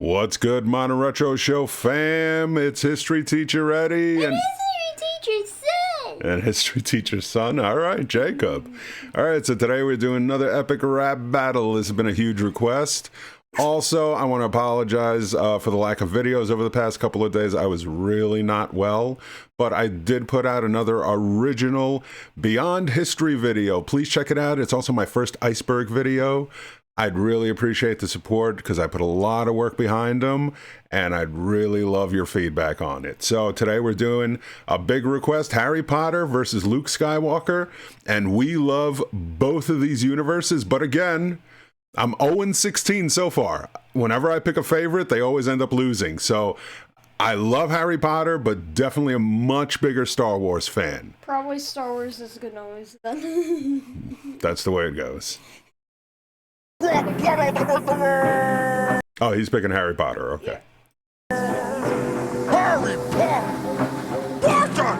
What's good, Mono Retro Show fam? It's History Teacher Eddie and History Teacher's son. And History Teacher's son. All right, Jacob. All right, so today we're doing another epic rap battle. This has been a huge request. Also, I want to apologize for the lack of videos over the past couple of days. I was really not well, but I did put out another original Beyond History video. Please check it out. It's also my first iceberg video. I'd really appreciate the support because I put a lot of work behind them, and I'd really love your feedback on it. So today we're doing a big request, Harry Potter versus Luke Skywalker, and we love both of these universes, but again, I'm 0-16 so far. Whenever I pick a favorite, they always end up losing. So I love Harry Potter, but definitely a much bigger Star Wars fan. Probably Star Wars is good noise then. That's the way it goes. Oh, he's picking Harry Potter, okay. Harry Potter!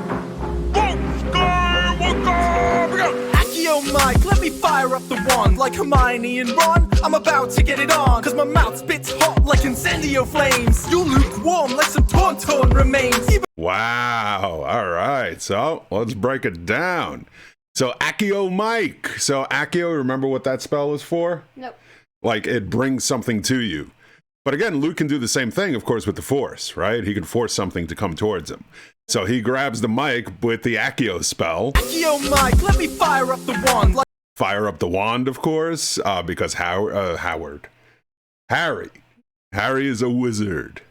Skywalker! Accio Mike, let me fire up the wand. Like Hermione and Ron, I'm about to get it on. Cause my mouth spits hot like incendio flames. You lukewarm like some tauntaun remains. Wow, all right, so let's break it down. So Accio Mike. So Accio, remember what that spell is for? Nope. Like it brings something to you. But again, Luke can do the same thing, of course, with the Force, right? He can force something to come towards him. So he grabs the mic with the Accio spell. Accio Mike, let me fire up the wand. Fire up the wand, of course, because Harry is a wizard.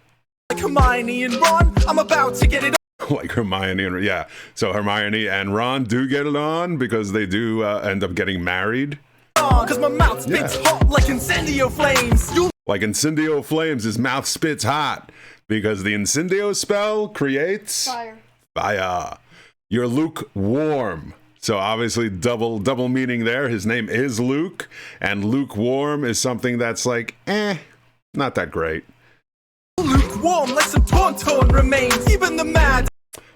Like Hermione and Ron, I'm about to get it on. Like Hermione and yeah, so Hermione and Ron do get it on because they do end up getting married. Cause my mouth spits hot like incendio flames. Like incendio flames, his mouth spits hot because the incendio spell creates fire. You're lukewarm. So obviously double meaning there. His name is Luke, and lukewarm is something that's like not that great. Lukewarm like some tauntaun remains. Even the mad.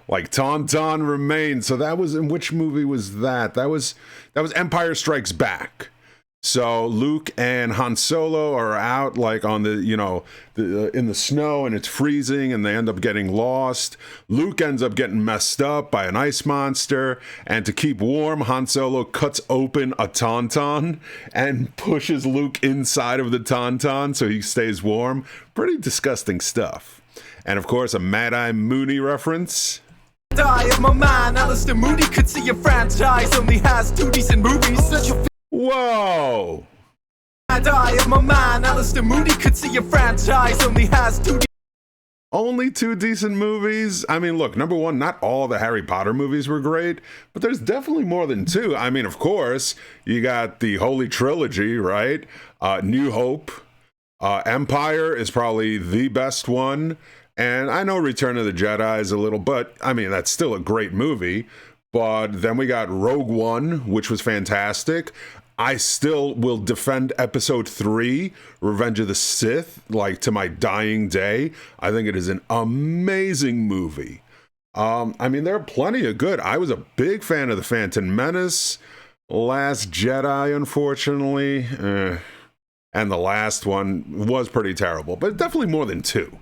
Like Tauntaun remains. So that was in which movie was that? That was Empire Strikes Back. So Luke and Han Solo are out like on the, in the snow and it's freezing and they end up getting lost. Luke ends up getting messed up by an ice monster, and to keep warm, Han Solo cuts open a Tauntaun and pushes Luke inside of the Tauntaun so he stays warm. Pretty disgusting stuff. And of course, a Mad-Eye Mooney reference. Die of my man, Alistair Moody could see a franchise only has 2 decent movies. Such a Whoa! Die of my man, Alistair Moody could see a franchise only has 2. Only 2 decent movies? I mean, look, number one, not all the Harry Potter movies were great, but there's definitely more than 2. I mean, of course, you got the Holy Trilogy, right? New Hope. Empire is probably the best one. And I know Return of the Jedi is a little, but I mean, that's still a great movie. But then we got Rogue One, which was fantastic. I still will defend episode 3, Revenge of the Sith, like to my dying day. I think it is an amazing movie. I mean, there are plenty of good. I was a big fan of The Phantom Menace, Last Jedi, unfortunately. And the last one was pretty terrible, but definitely more than 2.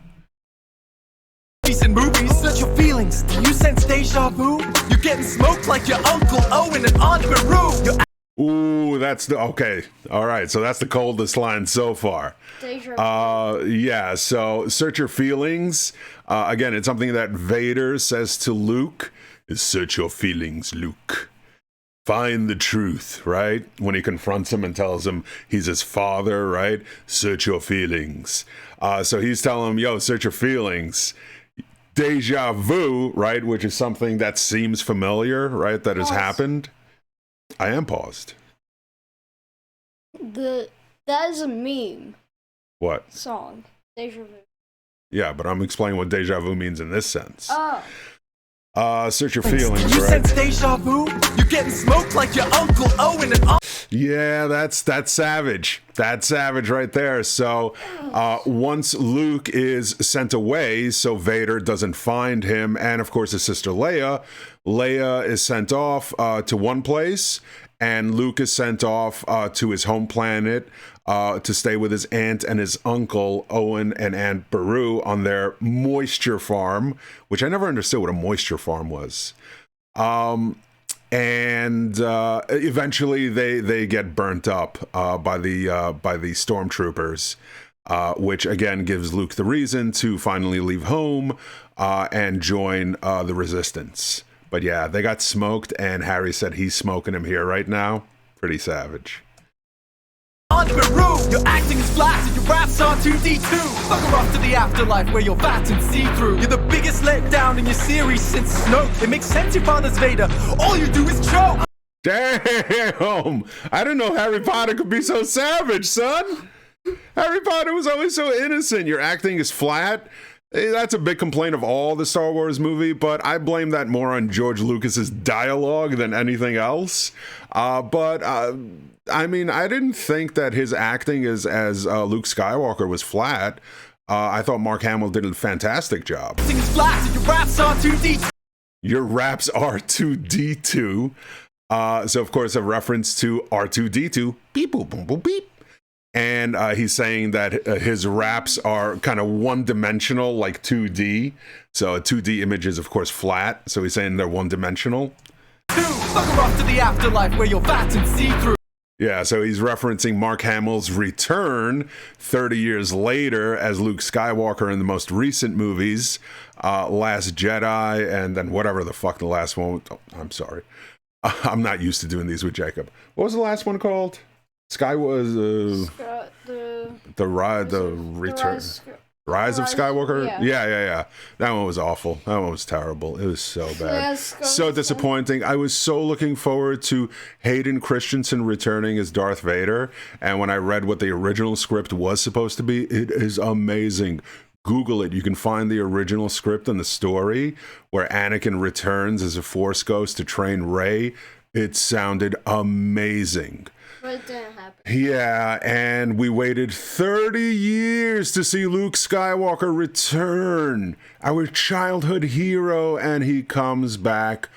Decent movies, such your feelings. Do you sense deja vu? You're getting smoked like your Uncle Owen and Aunt Beru. Ooh, that's the okay. All right, so that's the coldest line so far. Yeah, so search your feelings. Again, it's something that Vader says to Luke. Is search your feelings, Luke. Find the truth, right? When he confronts him and tells him he's his father, right? Search your feelings. So he's telling him, yo, search your feelings. Deja vu, right? Which is something that seems familiar, right? That has happened. I am paused. That is a meme. What? Song. Deja vu. Yeah, but I'm explaining what deja vu means in this sense. Oh. Search your feelings, You right? sense deja vu? You're getting smoked like your Uncle Owen and Aunt. Yeah, that's savage. That's savage right there. So once Luke is sent away, so Vader doesn't find him, and of course his sister Leia is sent off to one place, and Luke is sent off to his home planet to stay with his aunt and his uncle, Owen and Aunt Beru, on their moisture farm, which I never understood what a moisture farm was. And eventually they get burnt up by the stormtroopers, which again gives Luke the reason to finally leave home and join the Resistance. But yeah, they got smoked, and Harry said he's smoking him here right now. Pretty savage. On Peru, your acting is flat and your raps are 2D2. Bugger off to the afterlife where you're fat and see-through. You're the biggest letdown in your series since Snoke. It makes sense your father's Vader. All you do is choke. Damn! I didn't know Harry Potter could be so savage, son. Harry Potter was always so innocent. Your acting is flat. That's a big complaint of all the Star Wars movie, but I blame that more on George Lucas's dialogue than anything else. I mean, I didn't think that his acting as Luke Skywalker was flat. I thought Mark Hamill did a fantastic job. Your raps are 2D2. Your raps are 2D2. So, of course, a reference to R2D2. Beep, boop, boom, boom, beep. And he's saying that his raps are kind of one-dimensional, like 2D. So a 2D image is, of course, flat. So he's saying they're one-dimensional. Bugger off to the afterlife where you're fat and see-through. Yeah, so he's referencing Mark Hamill's return 30 years later as Luke Skywalker in the most recent movies, Last Jedi, and then whatever the fuck the last one was. Oh, I'm sorry. I'm not used to doing these with Jacob. What was the last one called? Sky was the Rise of Skywalker. Yeah. That one was awful. That one was terrible. It was so bad, so disappointing. I was so looking forward to Hayden Christensen returning as Darth Vader, and when I read what the original script was supposed to be, it is amazing. Google it. You can find the original script and the story where Anakin returns as a Force ghost to train Rey. It sounded amazing. But it didn't happen. Yeah, and we waited 30 years to see Luke Skywalker return, our childhood hero, and he comes back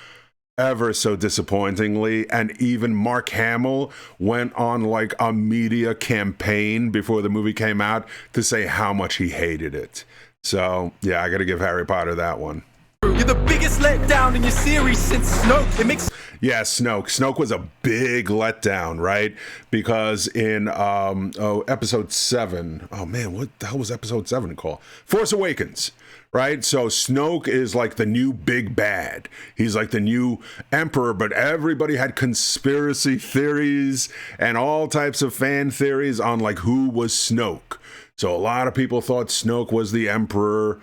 ever so disappointingly. And even Mark Hamill went on like a media campaign before the movie came out to say how much he hated it. So, yeah, I gotta give Harry Potter that one. You're the biggest letdown in your series since Snoke. It makes... Yeah, Snoke. Snoke was a big letdown, right? Because in episode 7, oh man, what the hell was episode 7 called? Force Awakens, right? So Snoke is like the new big bad. He's like the new emperor, but everybody had conspiracy theories and all types of fan theories on like who was Snoke. So a lot of people thought Snoke was the Emperor.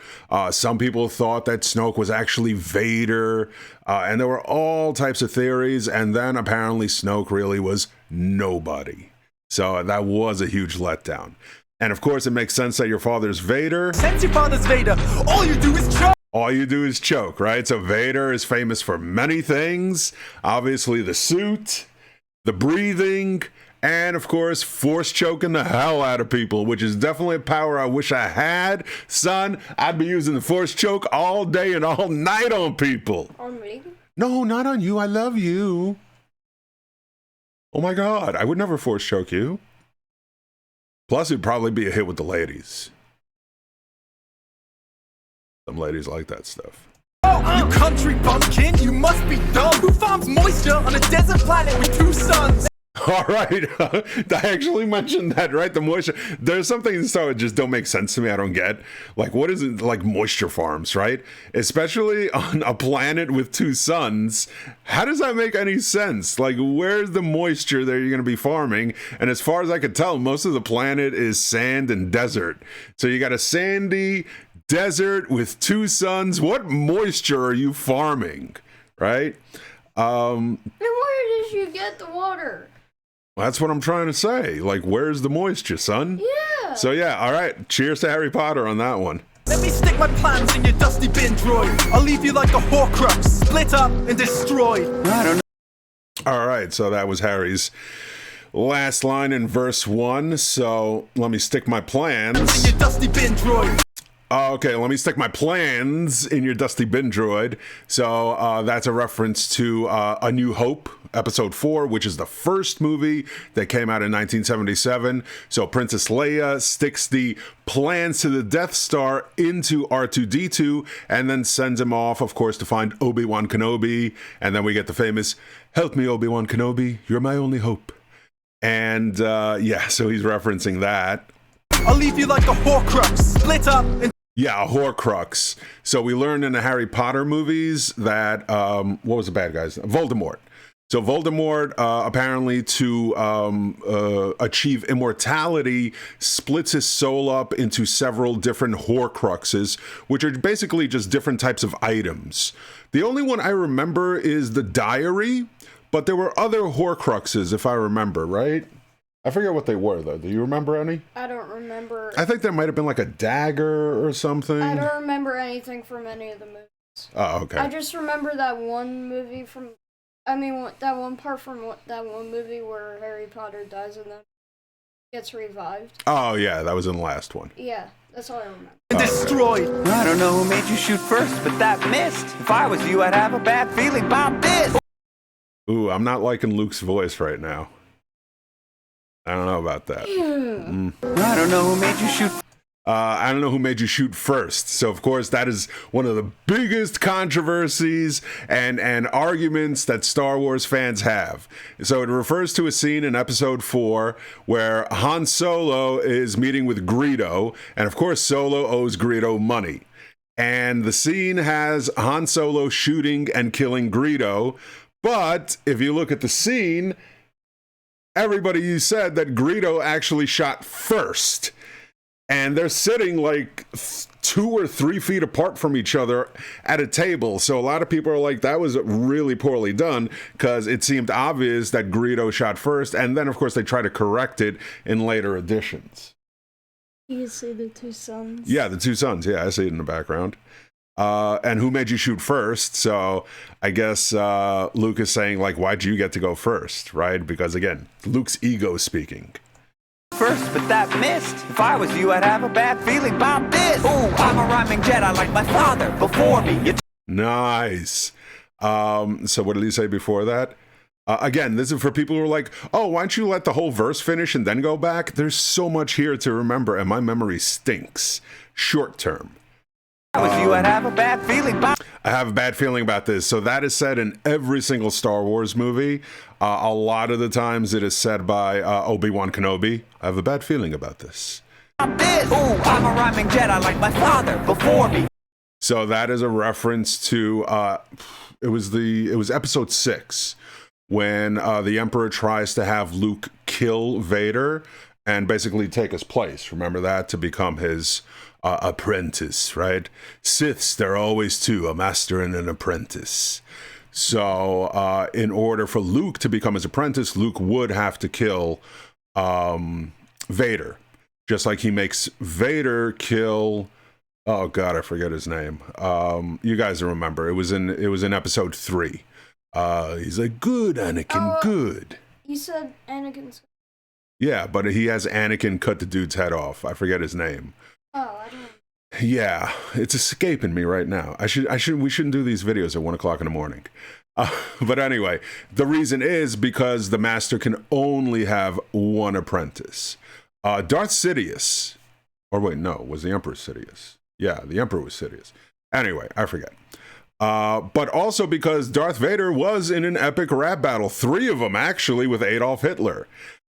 Some people thought that Snoke was actually Vader. And there were all types of theories. And then apparently Snoke really was nobody. So that was a huge letdown. And of course, it makes sense that your father's Vader. Since your father's Vader, all you do is choke. All you do is choke, right? So Vader is famous for many things. Obviously, the suit, the breathing, and of course, force choking the hell out of people, which is definitely a power I wish I had. Son, I'd be using the force choke all day and all night on people. On me? No, not on you. I love you. Oh my God, I would never force choke you. Plus, it'd probably be a hit with the ladies. Some ladies like that stuff. Oh, you country bumpkin, you must be dumb. Who farms moisture on a desert planet with 2 suns? All right. I actually mentioned that, right? The moisture. There's something in Star Wars that just don't make sense to me. I don't get. Like, what is it like moisture farms, right? Especially on a planet with 2 suns. How does that make any sense? Like, where's the moisture that you're going to be farming? And as far as I could tell, most of the planet is sand and desert. So you got a sandy desert with 2 suns. What moisture are you farming, right? And where did you get the water? That's what I'm trying to say. Like, where's the moisture, son? Yeah. So, yeah, all right. Cheers to Harry Potter on that one. Let me stick my plans in your dusty bin, droid. I'll leave you like a Horcrux, split up and destroyed. I don't know. All right, so that was Harry's last line in verse 1. So, let me stick my plans in your dusty bin, droid. Okay, let me stick my plans in your dusty bin droid. So that's a reference to A New Hope, Episode 4, which is the first movie that came out in 1977. So Princess Leia sticks the plans to the Death Star into R2-D2 and then sends him off, of course, to find Obi-Wan Kenobi. And then we get the famous, "Help me, Obi-Wan Kenobi, you're my only hope." And yeah, so he's referencing that. I'll leave you like a Horcrux, split up and Yeah, a Horcrux. So we learned in the Harry Potter movies that, what was the bad guy's name? Voldemort. So Voldemort, apparently to achieve immortality, splits his soul up into several different Horcruxes, which are basically just different types of items. The only one I remember is the diary, but there were other Horcruxes, if I remember, right? I forget what they were, though. Do you remember any? I don't remember. I think there might have been like a dagger or something. I don't remember anything from any of the movies. Oh, okay. I just remember that one movie from, that one part from that one movie where Harry Potter dies and then gets revived. Oh, yeah, that was in the last one. Yeah, that's all I remember. destroyed. I don't know who made you shoot first, but that missed. If I was you, I'd have a bad feeling about this. Ooh, I'm not liking Luke's voice right now. I don't know about that. I don't know who made you shoot. I don't know who made you shoot first. So, of course, that is one of the biggest controversies and arguments that Star Wars fans have. So it refers to a scene in Episode 4 where Han Solo is meeting with Greedo, and of course, Solo owes Greedo money. And the scene has Han Solo shooting and killing Greedo, but if you look at the scene, everybody said that Greedo actually shot first. And they're sitting like 2 or 3 feet apart from each other at a table. So a lot of people are like, that was really poorly done because it seemed obvious that Greedo shot first. And then, of course, they try to correct it in later editions. You see the two sons? Yeah, the two sons. Yeah, I see it in the background. And who made you shoot first? So I guess Luke is saying, like, why'd you get to go first, right? Because, again, Luke's ego speaking. First, but that missed. If I was you, I'd have a bad feeling about this. Ooh, I'm a rhyming Jedi like my father before me. Nice. So what did he say before that? Again, this is for people who are like, oh, why don't you let the whole verse finish and then go back? There's so much here to remember, and my memory stinks. Short term. If I was you, I'd have a bad feeling about. I have a bad feeling about this. So that is said in every single Star Wars movie. A lot of the times it is said by Obi-Wan Kenobi. I have a bad feeling about this. Ooh, I'm a rhyming Jedi like my father before me. So that is a reference to it was Episode 6 when the Emperor tries to have Luke kill Vader and basically take his place. Remember that? To become his apprentice, right? Siths, there are always two, a master and an apprentice. So in order for Luke to become his apprentice, Luke would have to kill Vader, just like he makes Vader kill, oh god, I forget his name. You guys remember, it was in Episode 3. He's like, good Anakin, good. You said Anakin's. Yeah, but he has Anakin cut the dude's head off. I forget his name. Oh, I don't know. Yeah, it's escaping me right now. We shouldn't do these videos at 1 o'clock in the morning. But anyway, the reason is because the master can only have one apprentice. Darth Sidious, or wait, no, was the Emperor Sidious? Yeah, the Emperor was Sidious. Anyway, I forget. But also because Darth Vader was in an epic rap battle, 3 of them actually, with Adolf Hitler.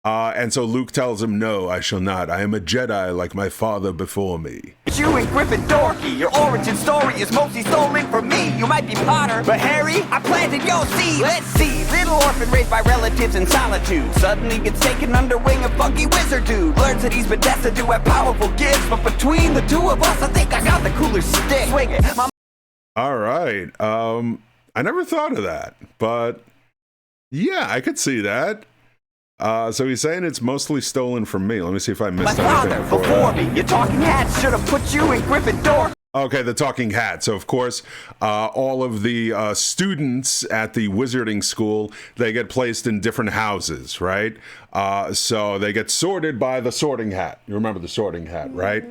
And so Luke tells him, no, I shall not. I am a Jedi like my father before me. You and Griffin Dorky, your origin story is mostly stolen from me. You might be Potter, but Harry, I planted your seed. Let's see, little orphan raised by relatives in solitude suddenly gets taken under wing of funky wizard dude. Learns that he's been destined to have powerful gifts, but between the two of us, I think I got the cooler stick. Swing it. All right. I never thought of that, but yeah, I could see that. So he's saying it's mostly stolen from me. Let me see if I missed anything before me. Your talking hat should have put you in Gryffindor. Okay, the talking hat. So, of course, all of the students at the wizarding school, they get placed in different houses, right? So they get sorted by the sorting hat. You remember the sorting hat, right?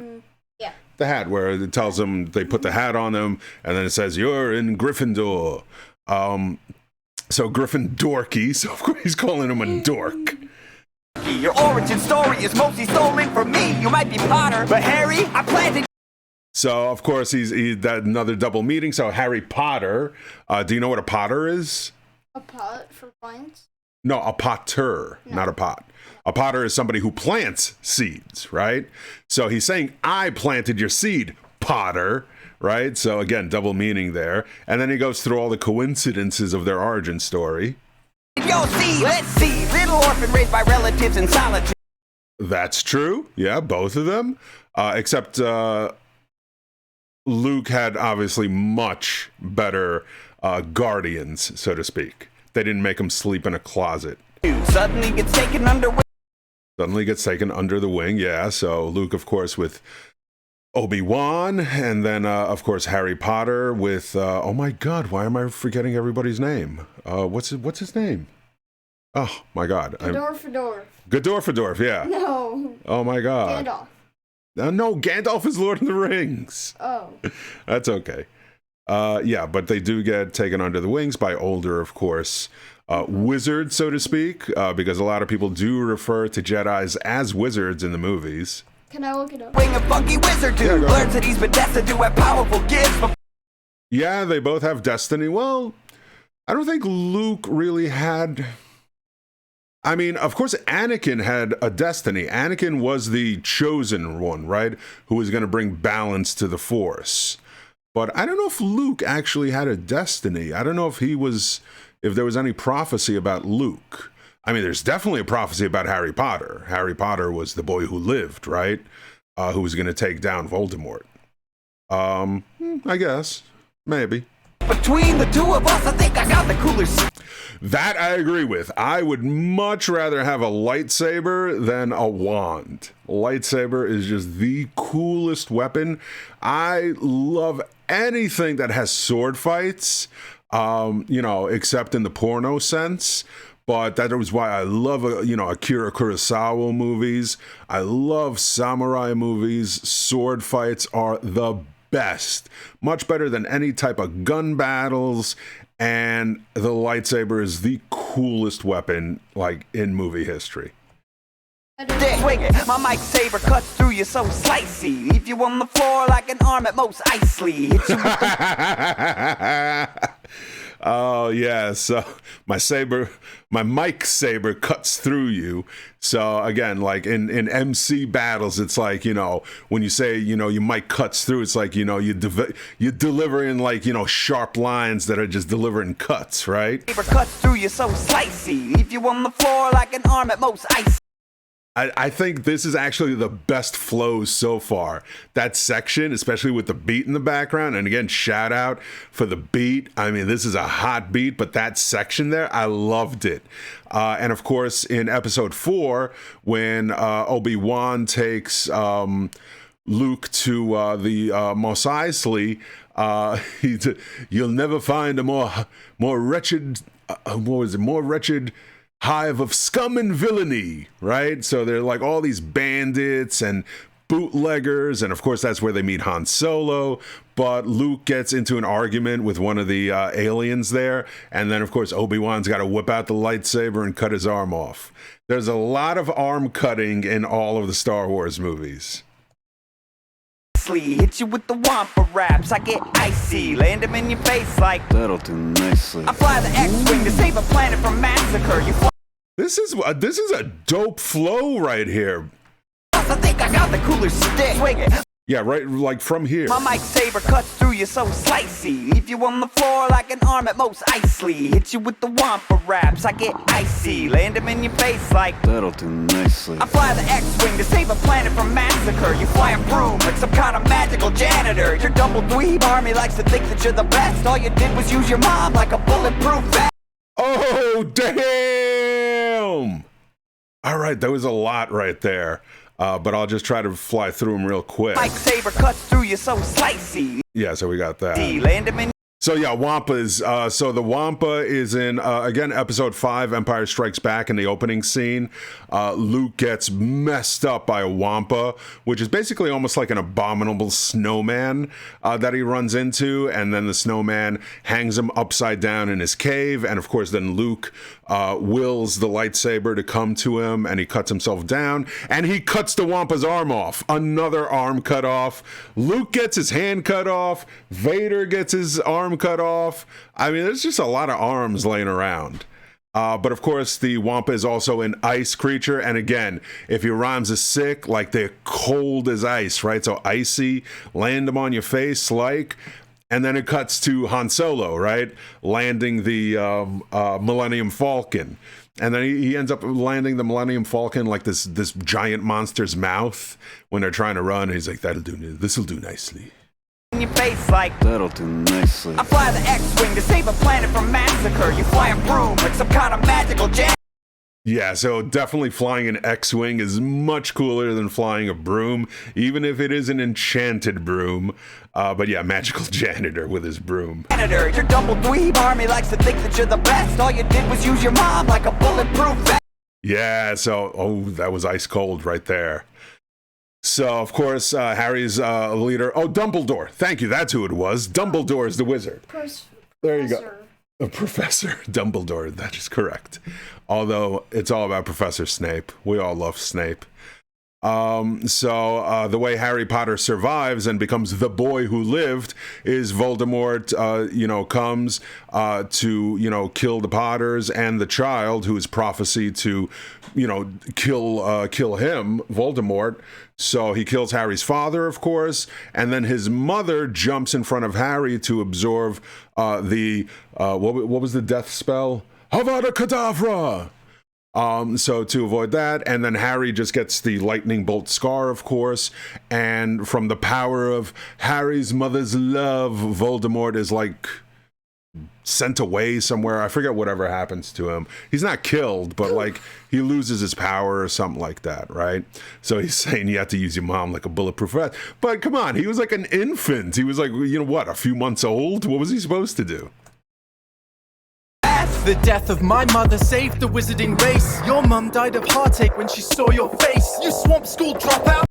Yeah. The hat, where it tells them, they put the hat on them, and then it says, "You're in Gryffindor." So Gryffindorky, so of course he's calling him a dork. Your origin story is mostly stolen from me. You might be Potter, but Harry, I planted. So of course he's that another double meaning. So Harry Potter. Do you know what a potter is? A pot for plants? No, a potter, not a pot. A potter is somebody who plants seeds, right? So he's saying, I planted your seed, Potter, right? So again, double meaning there. And then he goes through all the coincidences of their origin story. Yo, see, let's see. Little orphan raised by relatives in solitude. That's true. Yeah, both of them. Except Luke had obviously much better guardians, so to speak. They didn't make him sleep in a closet. Suddenly gets taken under. Suddenly gets taken under the wing, yeah. So Luke, of course, with Obi-Wan, and then, of course, Harry Potter with, oh my God, why am I forgetting everybody's name? What's his name? Oh my God. Godorfadorf, yeah. No. Oh my God. Gandalf. No, Gandalf is Lord of the Rings. Oh. That's okay. Yeah, but they do get taken under the wings by older, of course, wizards, so to speak, because a lot of people do refer to Jedis as wizards in the movies. Can I look it up? Wing a funky wizard dude learns that he's been destined to have powerful gifts. Yeah, they both have destiny. Well, I don't think Luke really had. I mean, of course, Anakin had a destiny. Anakin was the chosen one, right? Who was going to bring balance to the Force. But I don't know if Luke actually had a destiny. I don't know if there was any prophecy about Luke. I mean, there's definitely a prophecy about Harry Potter. Harry Potter was the boy who lived, right? Who was going to take down Voldemort. I guess. Maybe. Between the two of us, I think I got the coolest. That I agree with. I would much rather have a lightsaber than a wand. Lightsaber is just the coolest weapon. I love anything that has sword fights, except in the porno sense. But that is why I love, Akira Kurosawa movies. I love samurai movies. Sword fights are the best. Much better than any type of gun battles. And the lightsaber is the coolest weapon, like, in movie history. Swing it. My mic saber cuts through you so slicey. Leave you on the floor like an arm at most Isley. Hit you with the... Oh, yeah. So my mic saber cuts through you. So again, like in MC battles, it's like, when you say, your mic cuts through, it's like, you're delivering like, sharp lines that are just delivering cuts, right? Saber cuts through you so slicey. Leave you on the floor like an arm at most Isley. I think this is actually the best flows so far. That section, especially with the beat in the background, and again, shout out for the beat. I mean, this is a hot beat, but that section there, I loved it. And of course, in episode 4, when Obi-Wan takes Luke to the Mos Eisley, you'll never find a more wretched, more wretched hive of scum and villainy, right? So they're like all these bandits and bootleggers, and of course that's where they meet Han Solo. But Luke gets into an argument with one of the aliens there, and then of course Obi-Wan's got to whip out the lightsaber and cut his arm off. There's a lot of arm cutting in all of the Star Wars movies. Hit you with the wampa raps, I get icy. Land them in your face like that'll do nicely. I fly the X-Wing to save a planet from massacre. You fly. This is a dope flow right here. I think I got the coolest stick. Swing it. Yeah, right, like from here. My mic saber cuts through you so slicey. Leave you on the floor like an arm at most Isley. Hit you with the wampa raps, I get icy. Land them in your face like that'll do nicely. I fly the X-Wing to save a planet from massacre. You fly a broom like some kind of magical janitor. Your double dweeb army likes to think that you're the best. All you did was use your mom like a bulletproof vest. Oh, damn! All right, that was a lot right there. But I'll just try to fly through them real quick. Mic saber cuts through you so slicey. Yeah, so we got that. Land him in. So yeah, Wampas. So the Wampa is in again episode 5, Empire Strikes Back. In the opening scene, Luke gets messed up by a Wampa, which is basically almost like an abominable snowman that he runs into, and then the snowman hangs him upside down in his cave, and of course then Luke wills the lightsaber to come to him, and he cuts himself down, and he cuts the Wampa's arm off. Another arm cut off. Luke gets his hand cut off. Vader gets his arm cut off. I mean, there's just a lot of arms laying around. But of course, the Wampa is also an ice creature. And again, if your rhymes are sick, like they're cold as ice, right? So icy, land them on your face, like. And then it cuts to Han Solo, right? Landing the Millennium Falcon. And then he ends up landing the Millennium Falcon like this giant monster's mouth when they're trying to run. He's like, this'll do nicely. In your face like That'll do nicely. I fly the X-Wing to save a planet from massacre. You fly a broom like some kind of magical jet. Yeah, so definitely flying an X-Wing is much cooler than flying a broom, even if it is an enchanted broom. But yeah, magical janitor with his broom. Janitor, your double dweeb army likes to think that you're the best. All you did was use your mom like a bulletproof vest. Yeah, so, that was ice cold right there. So, of course, Harry's leader... Oh, Dumbledore. Thank you, that's who it was. Dumbledore is the wizard. There you go. Professor Dumbledore, that is correct. Although, it's all about Professor Snape. We all love Snape. So the way Harry Potter survives and becomes the boy who lived is Voldemort, comes to, kill the Potters and the child who is prophecy to, kill him, Voldemort. So he kills Harry's father, of course, and then his mother jumps in front of Harry to absorb what was the death spell? Avada Kedavra! So to avoid that, and then Harry just gets the lightning bolt scar, of course, and from the power of Harry's mother's love, Voldemort is like sent away somewhere. I forget whatever happens to him. He's not killed, but like he loses his power or something like that, right? So he's saying you have to use your mom like a bulletproof vest. But come on, he was like an infant. He was like, a few months old? What was he supposed to do? The death of my mother saved the wizarding race. Your mum died of heartache when she saw your face. You swamp school dropout.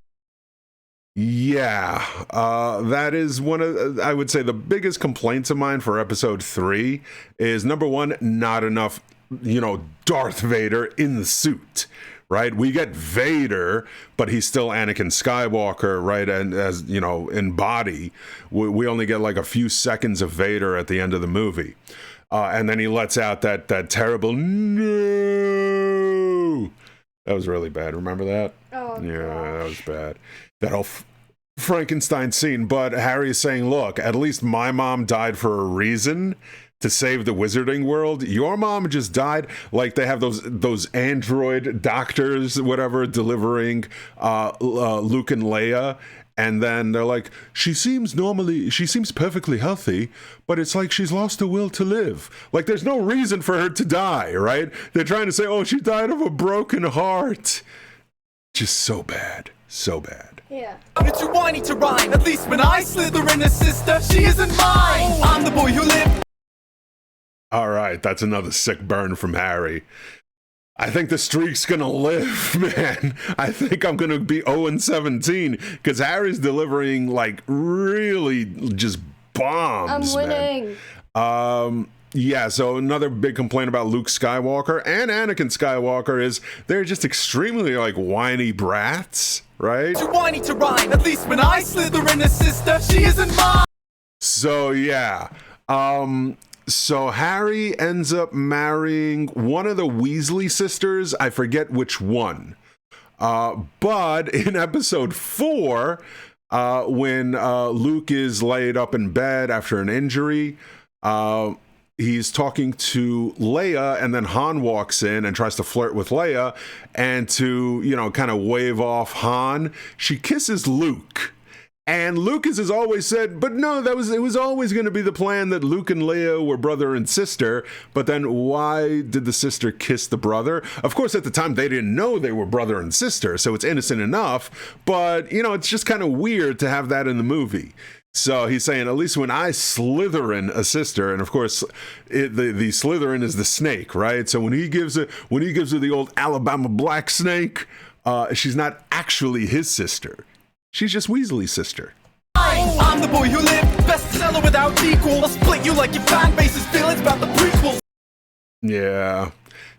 Yeah, that is one of, I would say, the biggest complaints of mine for episode 3 is, number one, not enough, Darth Vader in the suit, right? We get Vader, but he's still Anakin Skywalker, right? And as, in body, we only get like a few seconds of Vader at the end of the movie. And then he lets out that terrible no. That was really bad. Remember that? Oh, yeah, gosh. that was bad. That whole Frankenstein scene. But Harry is saying, look, at least my mom died for a reason, to save the wizarding world. Your mom just died. Like they have those android doctors, whatever, delivering Luke and Leia. And then they're like, she seems perfectly healthy, but it's like she's lost the will to live. Like there's no reason for her to die, right? They're trying to say, oh, she died of a broken heart. Just so bad. So bad. Yeah. You're too whiny to rhyme. At least when I slither in a sister, she isn't mine. I'm the boy who lived. All right, that's another sick burn from Harry. I think the streak's gonna live, man. I think I'm gonna be 0-17 because Harry's delivering like really just bombs. I'm winning. Man. Yeah, so another big complaint about Luke Skywalker and Anakin Skywalker is they're just extremely like whiny brats, right? Too whiny to rhyme. At least when I slither in a sister, she isn't mine. So yeah. So Harry ends up marrying one of the Weasley sisters. I forget which one. But in episode 4, when Luke is laid up in bed after an injury, he's talking to Leia, and then Han walks in and tries to flirt with Leia, and to, kind of wave off Han, she kisses Luke. And Lucas has always said, but no, it was always going to be the plan that Luke and Leia were brother and sister. But then why did the sister kiss the brother? Of course, at the time, they didn't know they were brother and sister, so it's innocent enough. But, it's just kind of weird to have that in the movie. So he's saying, at least when I Slytherin a sister, and of course, the Slytherin is the snake, right? So when he gives her the old Alabama black snake, she's not actually his sister. She's just Weasley's sister. I'm the boy who lived, bestseller without equal. I'll split you like your fan base's feelings about the prequels. Yeah.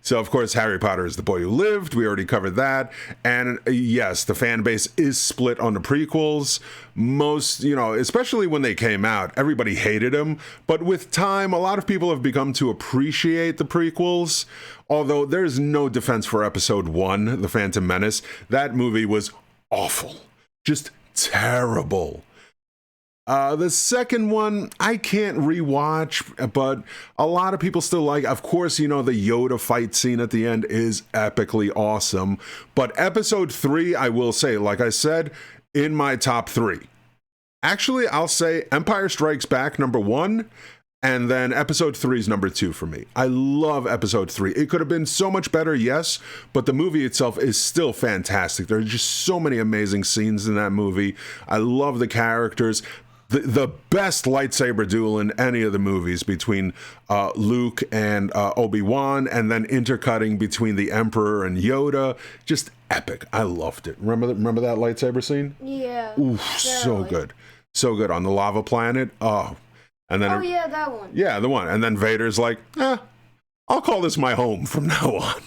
So, of course, Harry Potter is the boy who lived. We already covered that. And yes, the fan base is split on the prequels. Most, especially when they came out, everybody hated them. But with time, a lot of people have become to appreciate the prequels. Although there's no defense for episode 1, The Phantom Menace. That movie was awful. Just terrible. The second one, I can't rewatch, but a lot of people still like. Of course, the Yoda fight scene at the end is epically awesome. But episode 3, I will say, like I said, in my top 3. Actually, I'll say Empire Strikes Back, number 1, and then episode 3 is number 2 for me. I love episode 3. It could have been so much better, yes, but the movie itself is still fantastic. There are just so many amazing scenes in that movie. I love the characters. The best lightsaber duel in any of the movies between Luke and Obi-Wan, and then intercutting between the Emperor and Yoda. Just epic. I loved it. Remember that lightsaber scene? Yeah. Oof, so good. So good. On the lava planet. Oh. And then yeah, that one. Yeah, the one. And then Vader's like, I'll call this my home from now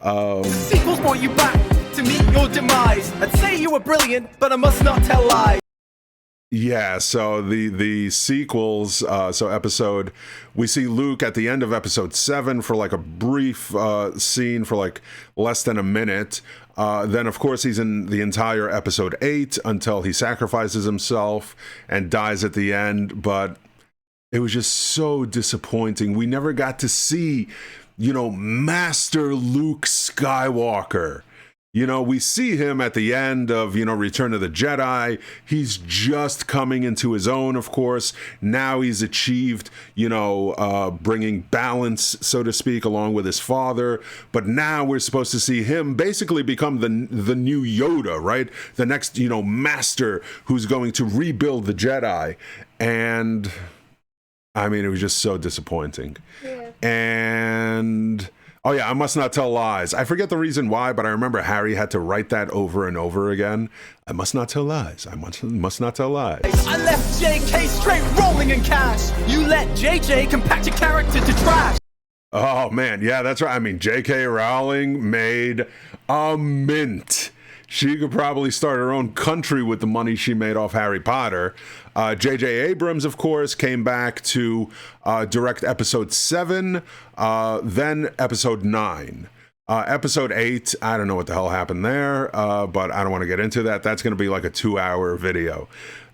on. Sequels brought you back to meet your demise. I'd say you were brilliant, but I must not tell lies. Yeah, so the sequels, we see Luke at the end of episode 7 for like a brief scene for like less than a minute. Then, of course, he's in the entire episode 8 until he sacrifices himself and dies at the end. But it was just so disappointing. We never got to see, Master Luke Skywalker. We see him at the end of, Return of the Jedi. He's just coming into his own, of course. Now he's achieved, bringing balance, so to speak, along with his father. But now we're supposed to see him basically become the new Yoda, right? The next, master who's going to rebuild the Jedi. And, I mean, it was just so disappointing. Yeah. And... oh, yeah, I must not tell lies. I forget the reason why, but I remember Harry had to write that over and over again. I must not tell lies. I must not tell lies. I left JK straight rolling in cash. You let JJ compact your character to trash. Oh, man. Yeah, that's right. I mean, J.K. Rowling made a mint. She could probably start her own country with the money she made off Harry Potter. J.J. Abrams, of course, came back to direct episode 7, then episode 9. Episode 8, I don't know what the hell happened there, but I don't want to get into that. That's going to be like a 2-hour video.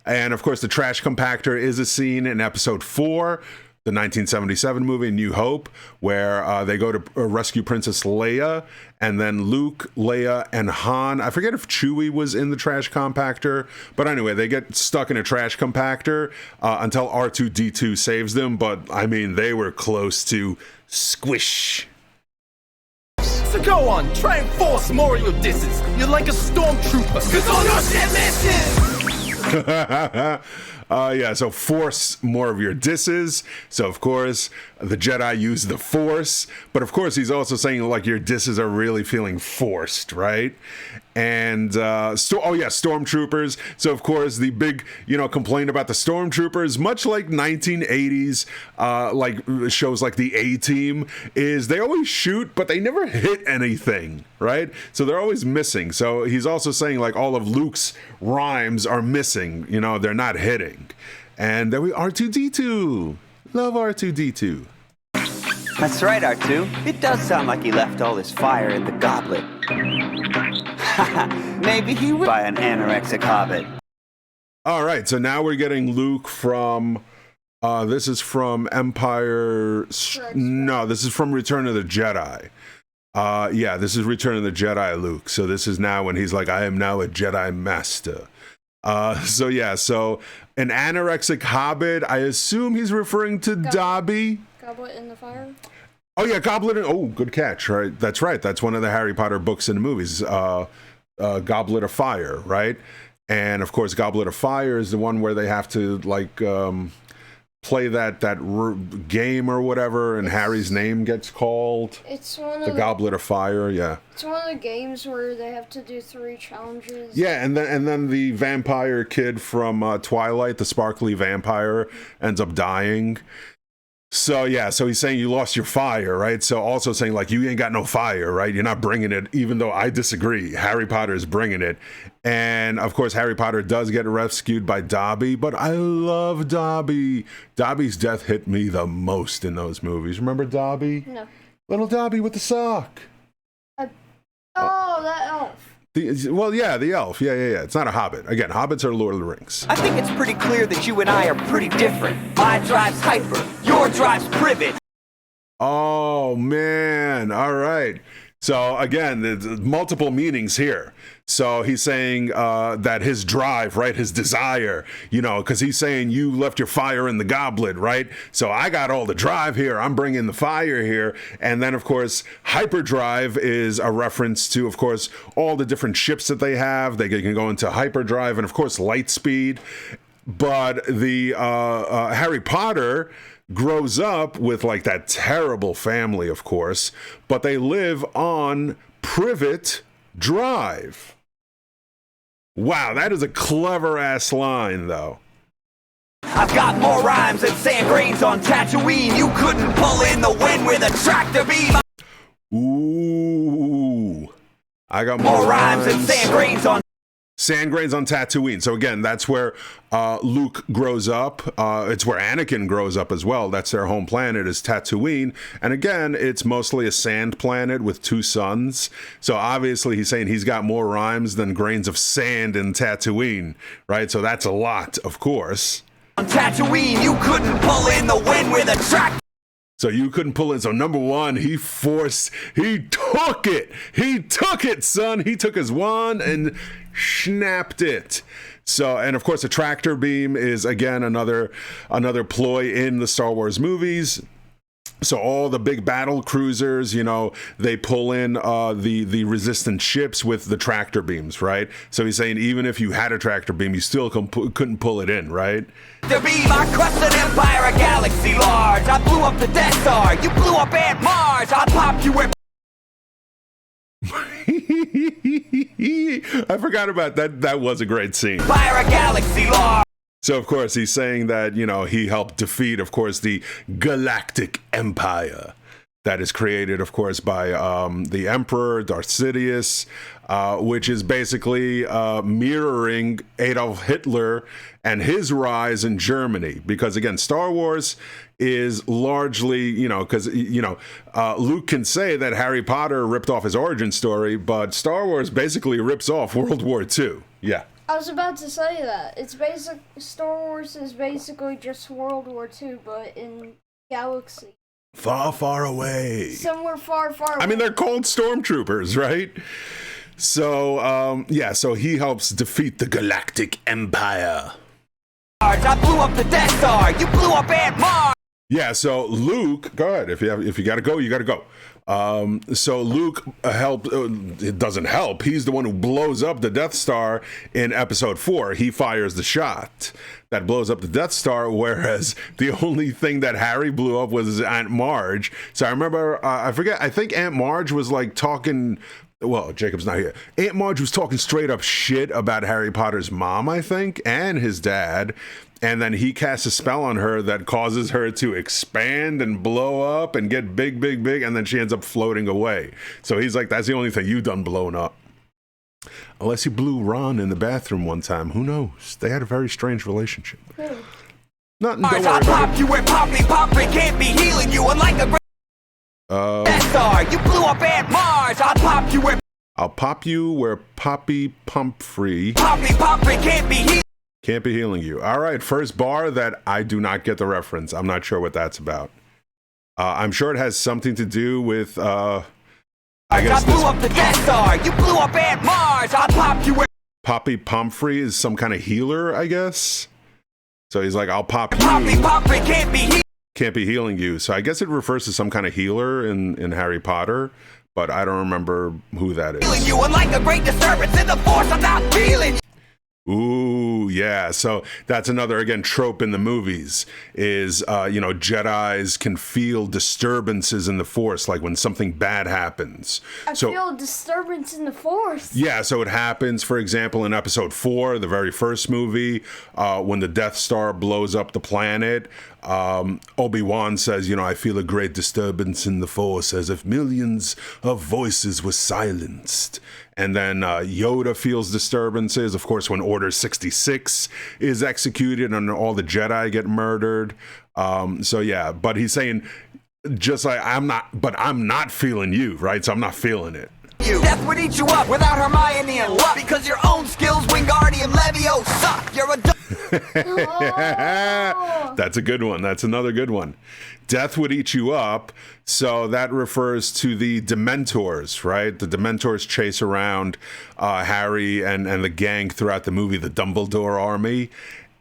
And, of course, the trash compactor is a scene in episode 4. The 1977 movie, New Hope, where they go to rescue Princess Leia, and then Luke, Leia, and Han. I forget if Chewie was in the trash compactor, but anyway, they get stuck in a trash compactor until R2-D2 saves them, but I mean, they were close to squish. So go on, try and force more of your disses. You're like a stormtrooper, cause all your shit misses! Yeah, so force more of your disses. So, of course, the Jedi use the Force. But, of course, he's also saying, like, your disses are really feeling forced, right? And, stormtroopers. So, of course, the big, complaint about the stormtroopers, much like 1980s, shows like the A-Team, is they always shoot, but they never hit anything, right? So they're always missing. So he's also saying, like, all of Luke's rhymes are missing. They're not hitting. And then R2-D2. Love R2-D2. That's right, R2. It does sound like he left all his fire in the goblet. Maybe he will by an anorexic hobbit. All right, so now we're getting Luke from... this is from Empire... No, this is from Return of the Jedi. This is Return of the Jedi Luke. So this is now when he's like, I am now a Jedi Master. So an anorexic hobbit, I assume he's referring to Dobby. Goblet in the Fire? Oh, yeah, Goblet. Good catch, right? That's right. That's one of the Harry Potter books and movies, Goblet of Fire, right? And of course, Goblet of Fire is the one where they have to like play that game or whatever, and Harry's name gets called. It's one of the Goblet of Fire, yeah. It's one of the games where they have to do 3 challenges. Yeah, and then the vampire kid from Twilight, the sparkly vampire, ends up dying. So yeah, so he's saying you lost your fire, right? So also saying like you ain't got no fire, right? You're not bringing it, even though I disagree. Harry Potter is bringing it. And of course, Harry Potter does get rescued by Dobby, but I love Dobby. Dobby's death hit me the most in those movies. Remember Dobby? No. Little Dobby with the sock. Oh, that elf. The elf. Yeah. It's not a hobbit. Again, hobbits are Lord of the Rings. I think it's pretty clear that you and I are pretty different. My drive's hyper, your drive's privet. Oh, man. All right. So, again, there's multiple meanings here. So he's saying that his drive, right, his desire, you know, because he's saying you left your fire in the goblet, right? So I got all the drive here. I'm bringing the fire here. And then, of course, hyperdrive is a reference to, of course, all the different ships that they have. They can go into hyperdrive and, of course, light speed. But the Harry Potter grows up with like that terrible family, of course, but they live on Privet Drive. Wow, that is a clever ass line, though. I've got more rhymes than sand grains on Tatooine. You couldn't pull in the wind with a tractor beam. Ooh, I got more rhymes than sand grains on Tatooine. So again, that's where Luke grows up. It's where Anakin grows up as well. That's their home planet, is Tatooine. And again, it's mostly a sand planet with 2 suns. So obviously he's saying he's got more rhymes than grains of sand in Tatooine, right? So that's a lot, of course. On Tatooine, you couldn't pull in the wind with a tractor. So you couldn't pull in. So number one, he took it, son. He took his wand and snapped it. So, and of course, a tractor beam is again another ploy in the Star Wars movies. So all the big battle cruisers, you know, they pull in the resistant ships with the tractor beams, right? So he's saying even if you had a tractor beam, you still couldn't pull it in, right? The beam, I crushed an empire, a galaxy large. I blew up the Death Star. You blew up Aunt Marge. I popped you where... I forgot about that. That was a great scene. Empire, a galaxy large. So, of course, he's saying that, you know, he helped defeat, of course, the Galactic Empire that is created, of course, by the Emperor, Darth Sidious, which is basically mirroring Adolf Hitler and his rise in Germany. Because, again, Star Wars is largely, you know, because, you know, Luke can say that Harry Potter ripped off his origin story, but Star Wars basically rips off World War II. Yeah. I was about to say that. Star Wars is basically just World War II, but in galaxy. Far, far away. Somewhere far, far away. I mean, they're called stormtroopers, right? So, so he helps defeat the Galactic Empire. I blew up the Death Star. You blew up Aunt Marge. Yeah, so Luke, go ahead. If you gotta go, you gotta go. So Luke it doesn't help. He's the one who blows up the Death Star in episode 4. He fires the shot that blows up the Death Star, whereas the only thing that Harry blew up was Aunt Marge. So I remember, I think Aunt Marge was like talking, well, Jacob's not here. Aunt Marge was talking straight up shit about Harry Potter's mom, I think, and his dad. And then he casts a spell on her that causes her to expand and blow up and get big, big, big. And then she ends up floating away. So he's like, that's the only thing you've done blown up. Unless he blew Ron in the bathroom one time. Who knows? They had a very strange relationship. Don't worry I'll about pop it. you where Poppy can't be healing you. Unlike a great Death Star, you blew up Aunt Marge. I'll pop you where Poppy Pumphrey Poppy can't be healing. can't be healing you. All right, first bar that I do not get the reference. I'm not sure what that's about. I'm sure it has something to do with, I blew up the Death Star. You blew up Aunt Marge. I'll pop you where Poppy Pumphrey is some kind of healer, I guess. So he's like, I'll pop you. Poppy Can't be healing you. So I guess it refers to some kind of healer in Harry Potter, but I don't remember who that is. healing you. Unlike a great disturbance in the force, I'm not feeling. Ooh, yeah. So that's another, again, trope in the movies is, Jedis can feel disturbances in the Force, like when something bad happens. I feel a disturbance in the Force. Yeah, so it happens, for example, in episode 4, the very first movie, when the Death Star blows up the planet. Obi-Wan says, I feel a great disturbance in the Force, as if millions of voices were silenced. And then Yoda feels disturbances, of course, when Order 66 is executed and all the Jedi get murdered. But he's saying, just like I'm not feeling you, right? So I'm not feeling it. Death would eat you up without Hermione and luck, because your own skills, Wingardium Levio, suck. You're a That's a good one. That's another good one. Death would eat you up. So that refers to the Dementors, right? The Dementors chase around Harry and the gang throughout the movie, the Dumbledore army.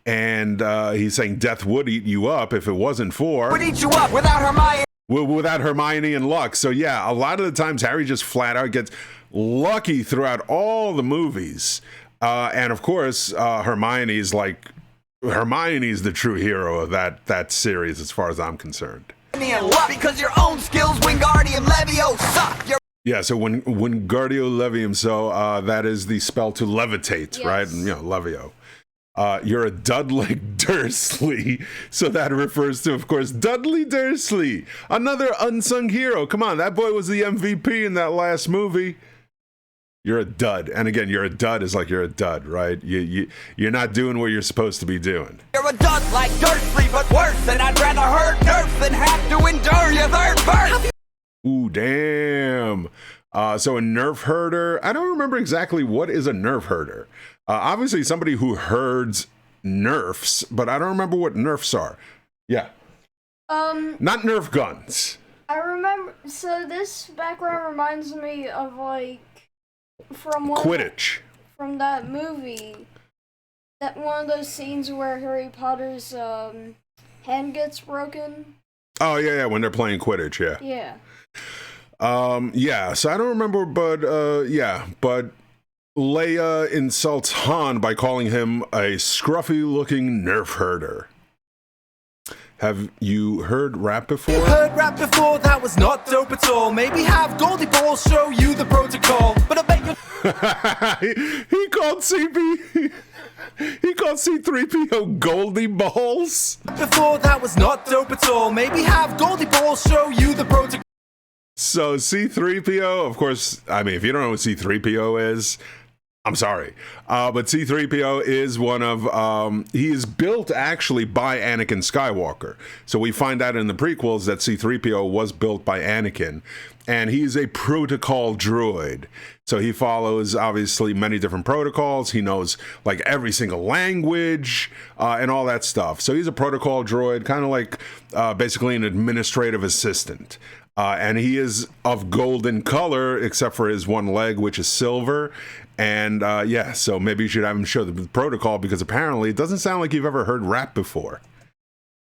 And he's saying death would eat you up if it wasn't for... Would eat you up without Hermione. Without Hermione and luck. So yeah, a lot of the times Harry just flat out gets lucky throughout all the movies. And of course, Hermione's the true hero of that series as far as I'm concerned. Because your own skills, Wingardium Levio, suck. Yeah, so Wingardium Levium, so that is the spell to levitate, yes. right? And, Levio. You're a Dudley Dursley, so that refers to, of course, Dudley Dursley, another unsung hero. Come on, that boy was the MVP in that last movie. You're a dud. And again, you're a dud is like you're a dud, right? You're not doing what you're supposed to be doing. You're a dud like Dursley, but worse, and I'd rather hurt nerfs than have to endure your third birth. Ooh, damn. So a nerf herder, I don't remember exactly what is a nerf herder. Obviously somebody who herds nerfs, but I don't remember what nerfs are. Yeah. Not nerf guns. I remember, so this background reminds me of Quidditch. From that movie, that one of those scenes where Harry Potter's hand gets broken. Oh yeah, when they're playing Quidditch, yeah. Yeah. So I don't remember, but Leia insults Han by calling him a scruffy-looking nerf herder. Have you heard rap before? Heard rap before, that was not dope at all. Maybe have Goldie Balls show you the protocol, but I bet you... he called C3PO Goldie Balls? Before, that was not dope at all. Maybe have Goldie Balls show you the protocol. So C3PO, of course, I mean, if you don't know what C3PO is, I'm sorry. But C-3PO is one of, he is built actually by Anakin Skywalker. So we find out in the prequels that C-3PO was built by Anakin. And he's a protocol droid. So he follows, obviously, many different protocols. He knows, like, every single language and all that stuff. So he's a protocol droid, kind of like basically an administrative assistant. And he is of golden color, except for his one leg, which is silver. And so maybe you should have him show the protocol, because apparently it doesn't sound like you've ever heard rap before.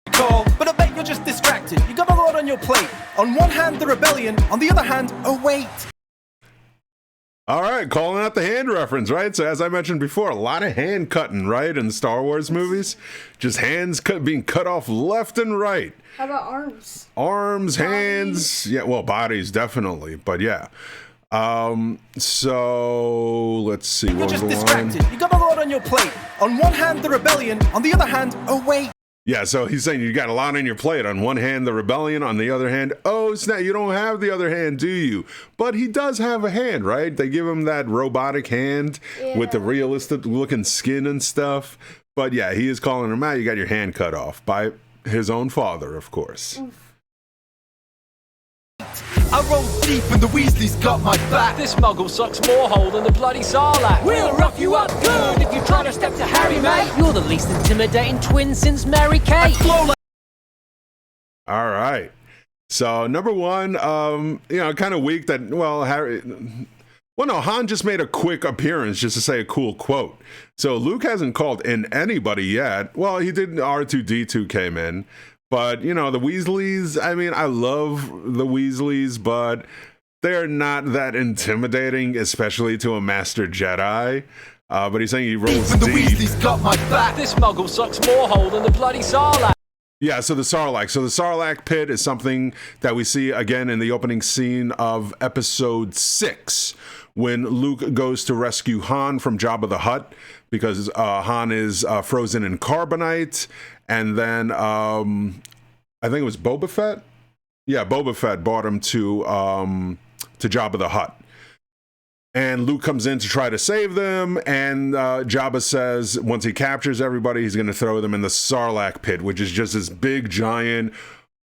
But I bet you're just distracted. You got a lot on your plate. On one hand, the rebellion. On the other hand, oh wait. All right, calling out the hand reference, right? So as I mentioned before, a lot of hand cutting, right, in the Star Wars movies. Just hands being cut off left and right. How about arms? Arms, hands. Yeah, well, bodies definitely, but yeah. So let's see. You're just distracted. You got a lot on your plate. On one hand, the rebellion. On the other hand, oh wait. Yeah, so he's saying you got a lot on your plate. On one hand, the rebellion. On the other hand, oh snap, you don't have the other hand, do you? But he does have a hand, right? They give him that robotic hand with the realistic looking skin and stuff. But yeah, he is calling him out. You got your hand cut off by his own father, of course. I roll deep and the Weasleys got my back. This muggle sucks more hole than the bloody Sarlacc. We'll rock you up good if you try to step to Harry, mate. You're the least intimidating twin since Mary Kate. All right. So number one, kind of weak that, Han just made a quick appearance just to say a cool quote. So Luke hasn't called in anybody yet. Well, he did. R2-D2 came in. But, the Weasleys, I mean, I love the Weasleys, but they're not that intimidating, especially to a Master Jedi. But he's saying he rolls Even the deep. Weasley's got my back. This muggle sucks more hole than the bloody Sarlacc. Yeah, so the Sarlacc. So the Sarlacc pit is something that we see again in the opening scene of episode 6, when Luke goes to rescue Han from Jabba the Hutt, because Han is frozen in carbonite. And then I think it was Boba Fett. Yeah, Boba Fett brought him to Jabba the Hutt. And Luke comes in to try to save them, and Jabba says once he captures everybody, he's going to throw them in the Sarlacc pit, which is just this big, giant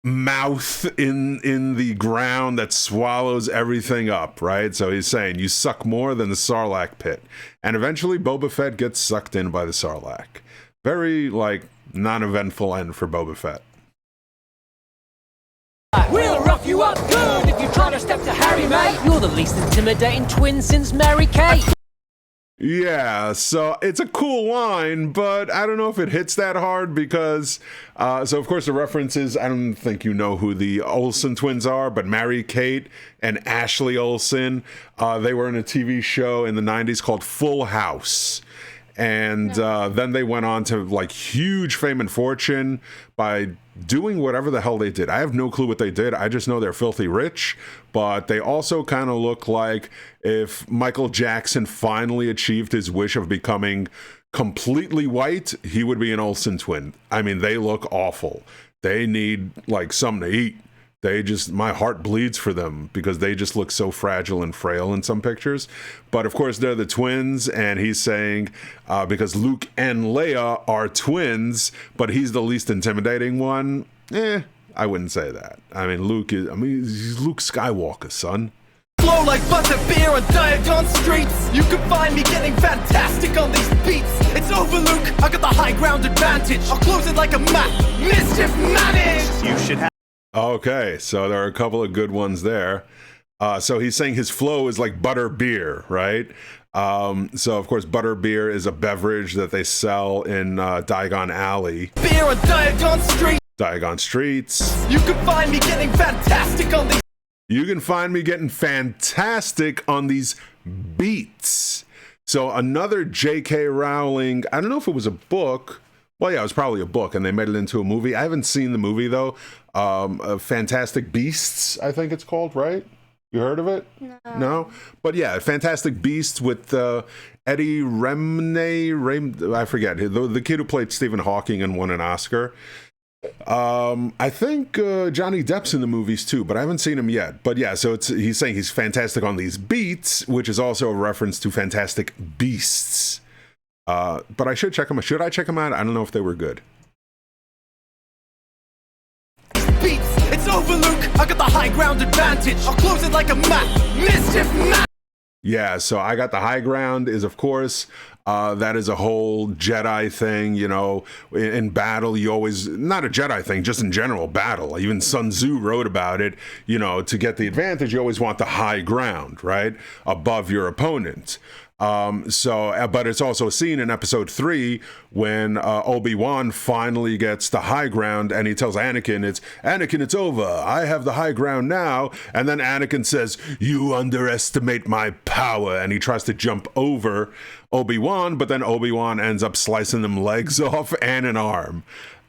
mouth in the ground that swallows everything up, right? So he's saying, you suck more than the Sarlacc pit. And eventually Boba Fett gets sucked in by the Sarlacc. Very, like, non-eventful end for Boba Fett. We'll rough you up good if you try to step to Harry, mate. You're the least intimidating twin since Mary Kate. Yeah, so it's a cool line, but I don't know if it hits that hard because, so of course the reference is, I don't think you know who the Olsen twins are, but Mary Kate and Ashley Olsen, they were in a TV show in the 90s called Full House. And then they went on to like huge fame and fortune by doing whatever the hell they did. I have no clue what they did. I just know they're filthy rich, but they also kind of look like if Michael Jackson finally achieved his wish of becoming completely white, he would be an Olsen twin. I mean, they look awful. They need like something to eat. They just, my heart bleeds for them because they just look so fragile and frail in some pictures. But of course, they're the twins, and he's saying because Luke and Leia are twins, but he's the least intimidating one. I wouldn't say that. I mean, he's Luke Skywalker, son. Flow like butter beer on Diagon streets. You can find me getting fantastic on these beats. It's over, Luke. I got the high ground advantage. I'll close it like a map. Mischief managed. You should have. Okay, so there are a couple of good ones there. So he's saying his flow is like butter beer, right? So of course, butter beer is a beverage that they sell in Diagon Alley. Beer on Diagon Street. Diagon Streets. You can find me getting fantastic on these. You can find me getting fantastic on these beats. So another J.K. Rowling, I don't know if it was a book. Well, yeah, it was probably a book, and they made it into a movie. I haven't seen the movie, though. Fantastic Beasts, I think it's called, right? You heard of it? No? But yeah, Fantastic Beasts with Eddie Remne, I forget, the kid who played Stephen Hawking and won an Oscar. I think Johnny Depp's in the movies too, but I haven't seen him yet. But yeah, so he's saying he's fantastic on these beats, which is also a reference to Fantastic Beasts. But I should check them out. Should I check them out? I don't know if they were good. Beats. It's over, Luke. I got the high ground advantage. I'll close it like a map. Mischief managed. Yeah, so I got the high ground is, of course, that is a whole Jedi thing, you know, in battle, you always, not a Jedi thing, just in general, battle. Even Sun Tzu wrote about it, you know, to get the advantage, you always want the high ground, right, above your opponent. But it's also seen in episode 3 when Obi-Wan finally gets the high ground and he tells Anakin, it's over. I have the high ground now. And then Anakin says, you underestimate my power. And he tries to jump over Obi-Wan, but then Obi-Wan ends up slicing them legs off and an arm.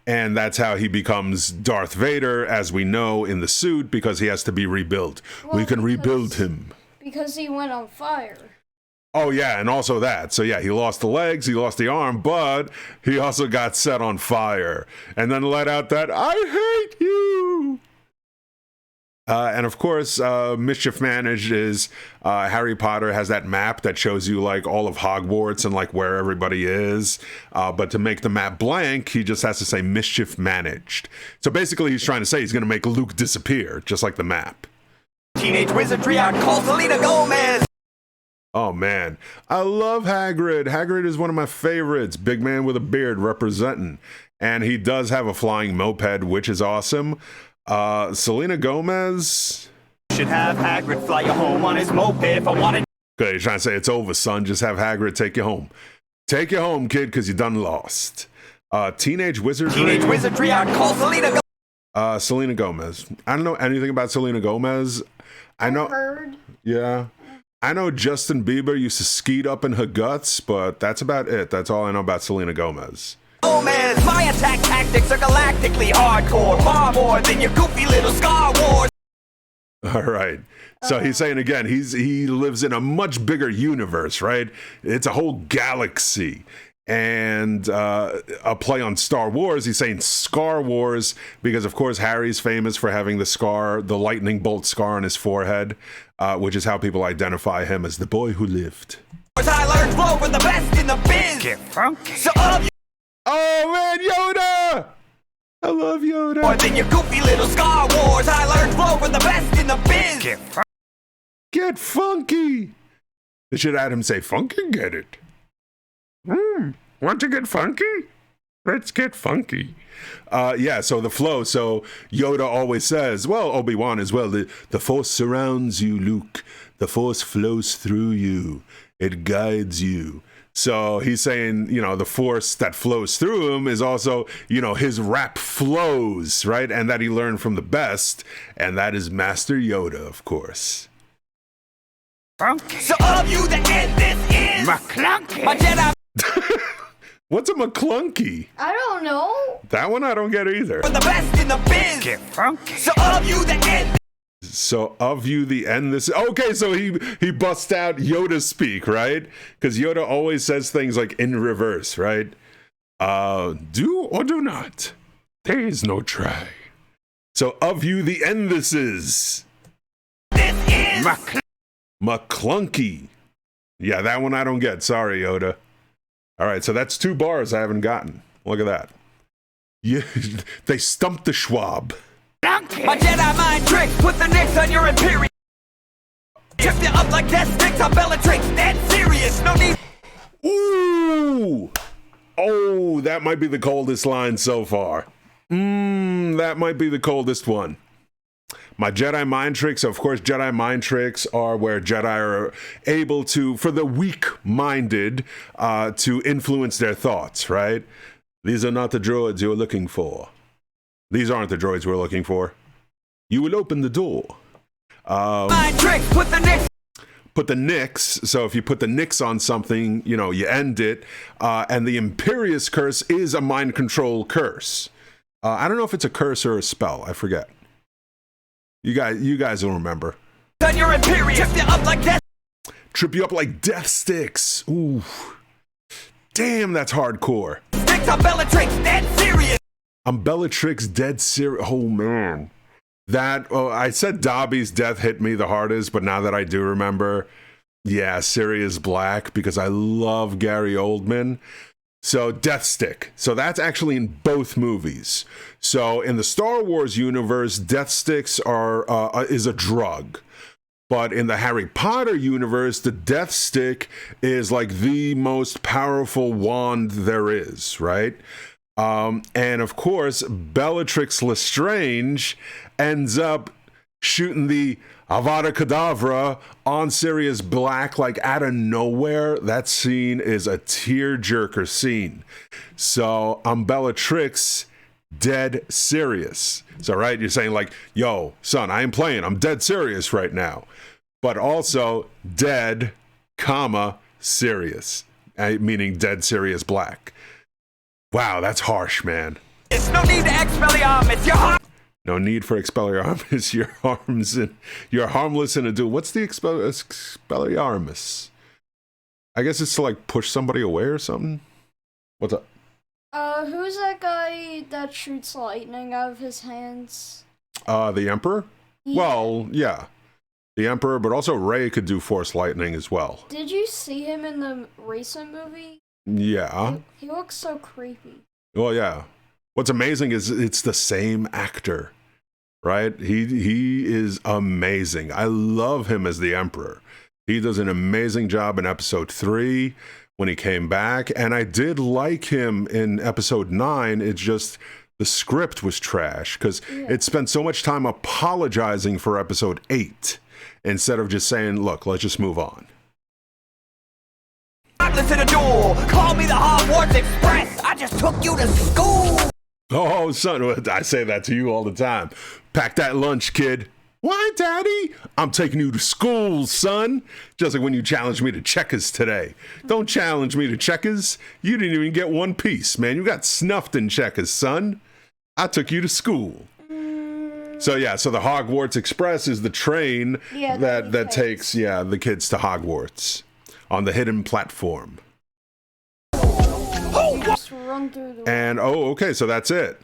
And that's how he becomes Darth Vader, as we know, in the suit, because he has to be rebuilt. Well, we can rebuild him. Because he went on fire. Oh, yeah, and also that. So, yeah, he lost the legs, he lost the arm, but he also got set on fire. And then let out that, I hate you! And, of course, Mischief Managed is Harry Potter has that map that shows you, like, all of Hogwarts and, like, where everybody is. But to make the map blank, he just has to say Mischief Managed. So, basically, he's trying to say he's going to make Luke disappear, just like the map. Teenage wizardry on call Selena Gomez. Oh, man. I love Hagrid. Hagrid is one of my favorites. Big man with a beard representing. And he does have a flying moped, which is awesome. Selena Gomez. Should have Hagrid fly you home on his moped if I wanted. Okay, you're trying to say it's over, son. Just have Hagrid take you home. Take you home, kid, because you done lost. Teenage Wizardry. Teenage wizardry on call Selena Gomez. Selena Gomez. I don't know anything about Selena Gomez. I know. Heard. Yeah. I know Justin Bieber used to skeet up in her guts, but that's about it. That's all I know about Selena Gomez. Gomez, my attack tactics are galactically hardcore, far more than your goofy little Star Wars. All right. So he's saying again, he lives in a much bigger universe, right? It's a whole galaxy. And a play on Star Wars, he's saying Scar Wars, because of course Harry's famous for having the scar, the lightning bolt scar on his forehead, which is how people identify him as the boy who lived. I learned flow from the best in the biz. Get funky. So oh man, Yoda! I love Yoda. More than your goofy little Star Wars, I learned flow from the best in the biz. Get funky. They should add him say, funky, get it. Want to get funky? Let's get funky. Yeah, so the flow. So Yoda always says, well, Obi-Wan as well, the Force surrounds you, Luke. The Force flows through you. It guides you. So he's saying, you know, the Force that flows through him is also, you know, his rap flows, right? And that he learned from the best. And that is Master Yoda, of course. So all of you that end this is McClunky. My Jedi. What's a McClunky? I don't know. That one I don't get either. For the best in the biz. Get funky. So all of you that end. So of you the end this. Okay, so he busts out Yoda speak, right? Because Yoda always says things like in reverse, right? Do or do not. There is no try. So of you the end this is. This is McClunky. Yeah, that one I don't get. Sorry, Yoda. All right, so that's 2 bars I haven't gotten. Look at that. Yeah, they stumped the Schwab. My Jedi mind tricks, put the Knicks on your Imperial. Shift it up like death sticks on Bellatrix. Dead serious, no need. Ooh! Oh, that might be the coldest line so far. That might be the coldest one. My Jedi mind tricks, of course, Jedi mind tricks are where Jedi are able to, for the weak-minded, to influence their thoughts, right? These are not the droids you're looking for. These aren't the droids we're looking for. You will open the door. Mind tricks, put the Knicks. Put the Knicks, so if you put the Knicks on something, you know, you end it. And the Imperious curse is a mind control curse. I don't know if it's a curse or a spell. I forget. You guys will remember. On your Imperious. Trip you up like death. Trip you up like death sticks. Ooh. Damn, that's hardcore. Sticks on Bellatrix, dead serious. I'm Bellatrix, dead serious. Oh, man. That, I said Dobby's death hit me the hardest, but now that I do remember, yeah, Sirius Black, because I love Gary Oldman. So Death Stick. So that's actually in both movies. So in the Star Wars universe, Death Sticks is a drug. But in the Harry Potter universe, the Death Stick is like the most powerful wand there is, right? And of course, Bellatrix Lestrange ends up shooting the Avada Kedavra on Sirius Black, like out of nowhere. That scene is a tearjerker scene. So I'm Bellatrix, dead serious. So, right, you're saying like, yo, son, I ain't playing. I'm dead serious right now. But also dead, comma, serious, meaning dead Sirius Black. Wow, that's harsh, man. There's no need to Expelliarmus. Your heart. No need for Expelliarmus. You're harmless in a duel. What's the Expelliarmus? I guess it's to like push somebody away or something. What's up? Who's that guy that shoots lightning out of his hands? The Emperor? Yeah. Well, yeah. The Emperor, but also Rey could do Force Lightning as well. Did you see him in the recent movie? Yeah. He looks so creepy. Well, yeah. What's amazing is it's the same actor, right? He is amazing. I love him as the Emperor. He does an amazing job in episode 3 when he came back, and I did like him in episode 9. It's just the script was trash because it spent so much time apologizing for episode 8 instead of just saying, look, let's just move on. Listen to duel. Call me the Hogwarts Express. I just took you to school. Oh, son, I say that to you all the time. Pack that lunch, kid. Why, Daddy? I'm taking you to school, son. Just like when you challenged me to checkers today. Don't challenge me to checkers. You didn't even get one piece, man. You got snuffed in checkers, son. I took you to school. So yeah, so the Hogwarts Express is the train that takes the kids to Hogwarts on the hidden platform. Just run through the And okay, so that's it.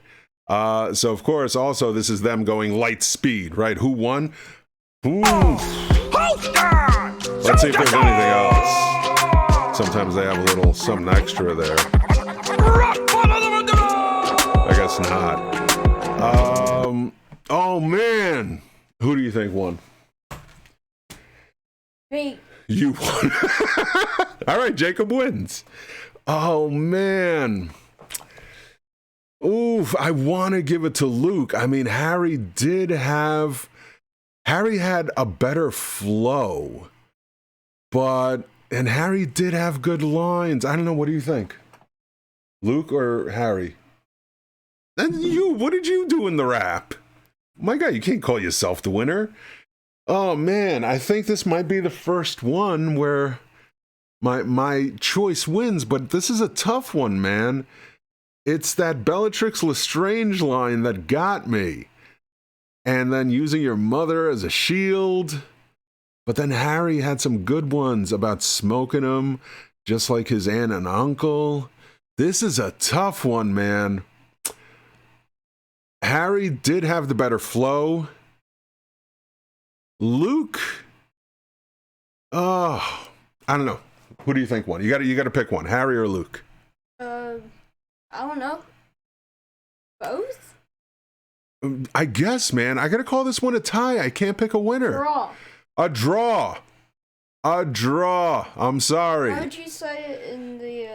So of course, also this is them going light speed, right? Who won? Ooh. Let's see if there's anything else. Sometimes they have a little something extra there. I guess not. Oh man, who do you think won? Me. You won. All right, Jacob wins. Oh man. Oof, I want to give it to Luke. I mean, Harry had a better flow, and Harry did have good lines. I don't know, what do you think? Luke or Harry? And what did you do in the rap? My God, you can't call yourself the winner. Oh man, I think this might be the first one where my choice wins, but this is a tough one, man. It's that Bellatrix Lestrange line that got me. And then using your mother as a shield. But then Harry had some good ones about smoking them, just like his aunt and uncle. This is a tough one, man. Harry did have the better flow. Luke, I don't know. Who do you think won? You got to pick one, Harry or Luke? I don't know. Both? I guess, man. I got to call this one a tie. I can't pick a winner. Draw. A draw. A draw. I'm sorry. How would you say it in the...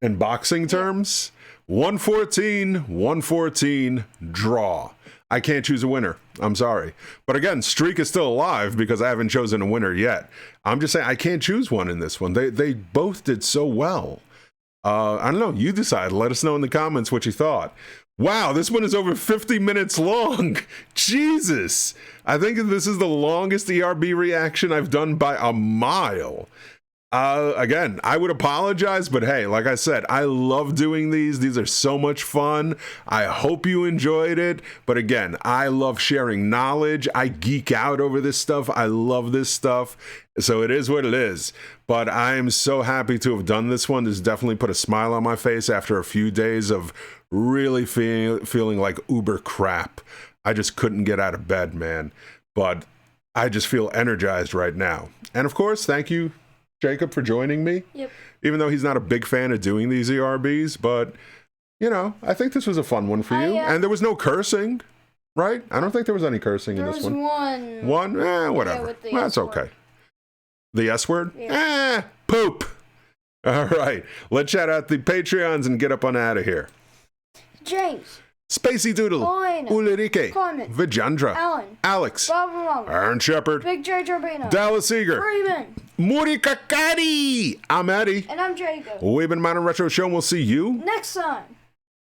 In boxing terms? 114, draw. I can't choose a winner. I'm sorry. But again, streak is still alive because I haven't chosen a winner yet. I'm just saying I can't choose one in this one. They both did so well. I don't know. You decide. Let us know in the comments what you thought. Wow, this one is over 50 minutes long. Jesus. I think this is the longest ERB reaction I've done by a mile. Again, I would apologize, but hey, like I said, I love doing these. These are so much fun. I hope you enjoyed it. But again, I love sharing knowledge. I geek out over this stuff. I love this stuff. So it is what it is. But I am so happy to have done this one. This definitely put a smile on my face after a few days of really feeling like uber crap. I just couldn't get out of bed, man. But I just feel energized right now. And of course, thank you, Jacob, for joining me. Yep. Even though he's not a big fan of doing these ERBs, but you know, I think this was a fun one for you. And there was no cursing, right? I don't think there was any cursing in this one. There was one. Whatever. Yeah, That's okay. The S word? Yeah. Poop. All right. Let's shout out the Patreons and get up on out of here. James. Spacey Doodle. Fine. Ulrike. Climate. Vijandra. Alan. Alex. Bob Aaron Shepard. Big J. Jarbino. Dallas Eager. Freeman. Muri Kakari. I'm Eddie. And I'm Jacob. We've been Modern Retro Show, and we'll see you Next time.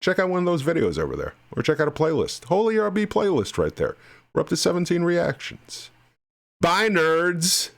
Check out one of those videos over there. Or check out a playlist. Whole ERB playlist right there. We're up to 17 reactions. Bye, nerds.